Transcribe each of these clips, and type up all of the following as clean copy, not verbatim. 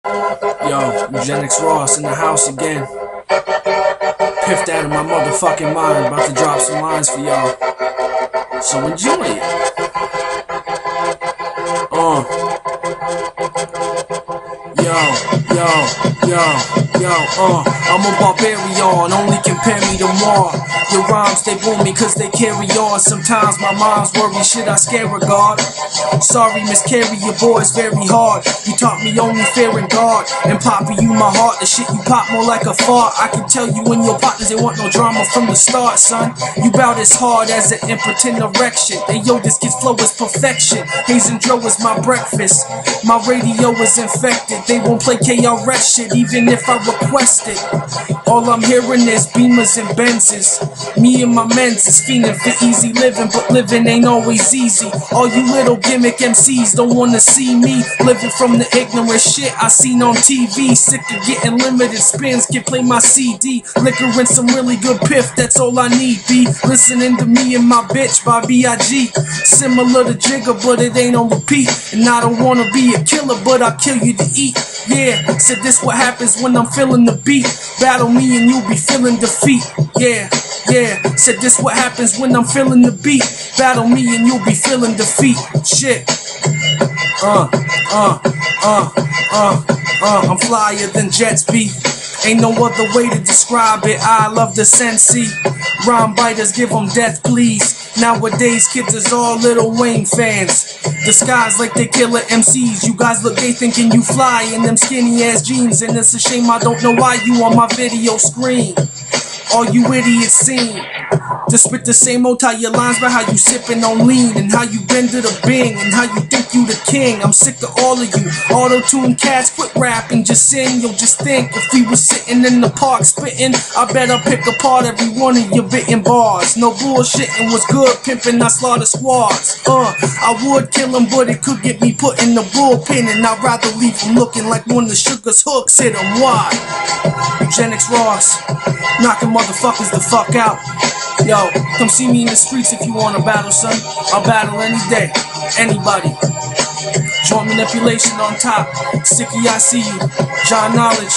Yo, Eugenics Ross in the house again. Piffed out of my motherfucking mind. About to drop some lines for y'all. So enjoy it. I'm a barbarian, only compare me to more. Your rhymes, they boom me cause they carry on. Sometimes my mom's worry, should I scare her, God? Sorry, miscarry, your boy's very hard. You taught me only fear and God. And Poppy, you my heart, the shit you pop more like a fart. I can tell you and your partners, they want no drama from the start, son. You bout as hard as an impotent erection. And yo, this kid's flow is perfection. Haze and Dro is my breakfast. My radio is infected. They won't play KRS shit even if I request it. All I'm hearing is Beamers and Benzes. Me and my mens is fiending for easy living, but living ain't always easy. All you little gimmick MCs don't wanna see me living from the ignorant shit I seen on TV. Sick of getting limited spins, can play my CD. Liquor and some really good piff, that's all I need. Be listening to me and my bitch by B.I.G. Similar to Jigga, but it ain't on repeat. And I don't wanna be a killer, but I'll kill you to eat. Yeah, said this what happens when I'm feeling the beat. Battle me and you'll be feeling defeat. Yeah, said this what happens when I'm feeling the beat. Battle me and you'll be feeling defeat. Shit. I'm flyer than jets be. Ain't no other way to describe it. I love the sensei. Rhyme biters, give them death, please. Nowadays, kids is all Lil Wayne fans. Disguised like they killer MCs. You guys look gay thinking you fly in them skinny ass jeans. And it's a shame I don't know why you on my video screen. All you idiots seen to spit the same old your lines about how you sippin' on lean and how you bend to the bing and how you think you the king. I'm sick of all of you auto-tune cats, quit rapping, just sing. Yo, just think, if we was sitting in the park spitting, I bet I'd pick apart every one of your bitten bars. No bullshitting was good, pimping, I slaughter squads. I would kill him, but it could get me put in the bullpen, and I'd rather leave him looking like one of the Sugar's hooks hit him. Why? Eugenics Ross, knocking motherfuckers the fuck out. Yo, come see me in the streets if you wanna battle, son. I'll battle any day, anybody. Joint manipulation on top. Sticky, I see you. John Knowledge,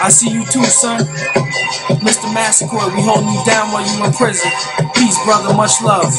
I see you too, son. Mr. Massacre, we holding you down while you in prison. Peace, brother, much love.